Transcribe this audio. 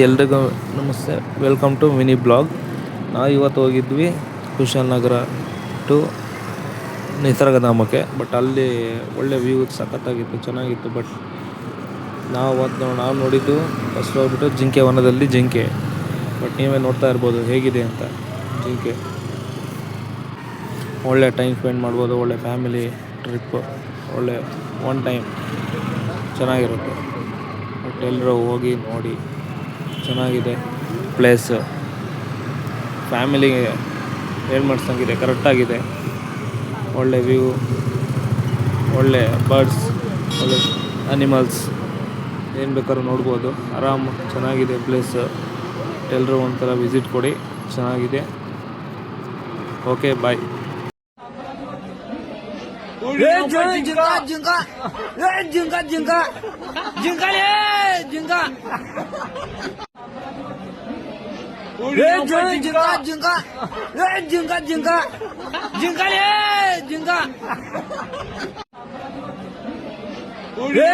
ಎಲ್ರಿಗೂ ನಮಸ್ತೆ, welcome to mini blog. ನಾವು ಇವತ್ತು ಹೋಗಿದ್ವಿ ಕುಶಾಲನಗರ ಟು ನಿಸರ್ಗಧಾಮಕ್ಕೆ. ಬಟ್ ಅಲ್ಲಿ ಒಳ್ಳೆ ವ್ಯೂ ಸಖತ್ತಾಗಿತ್ತು, ಚೆನ್ನಾಗಿತ್ತು. ಬಟ್ ನಾವು ನೋಡಿದ್ದು ಫಸ್ಟ್ ಹೋಗ್ಬಿಟ್ಟು ಜಿಂಕೆ ವನದಲ್ಲಿ ಜಿಂಕೆ. ಬಟ್ ನೀವೇ ನೋಡ್ತಾ ಇರ್ಬೋದು ಹೇಗಿದೆ ಅಂತ ಜಿಂಕೆ. ಒಳ್ಳೆ ಟೈಮ್ ಸ್ಪೆಂಡ್ ಮಾಡ್ಬೋದು, ಒಳ್ಳೆ ಫ್ಯಾಮಿಲಿ ಟ್ರಿಪ್, ಒಳ್ಳೆ ಒನ್ ಟೈಮ್ ಚೆನ್ನಾಗಿರುತ್ತೆ. ಬಟ್ ಎಲ್ಲರೂ ಹೋಗಿ ನೋಡಿ, ಚೆನ್ನಾಗಿದೆ ಪ್ಲೇಸ್. ಫ್ಯಾಮಿಲಿಗೆ ಏನು ಮಾಡಿಸಂಗಿದೆ, ಕರೆಕ್ಟಾಗಿದೆ. ಒಳ್ಳೆ ವ್ಯೂ, ಒಳ್ಳೆ ಬರ್ಡ್ಸ್, ಒಳ್ಳೆ ಅನಿಮಲ್ಸ್, ಏನು ಬೇಕಾದ್ರೂ ನೋಡ್ಬೋದು. ಆರಾಮ್ ಚೆನ್ನಾಗಿದೆ ಪ್ಲೇಸ್. ಎಲ್ಲರೂ ಒಂಥರ ವಿಸಿಟ್ ಕೊಡಿ, ಚೆನ್ನಾಗಿದೆ. ಓಕೆ, ಬಾಯ್. ಜಿಂಕ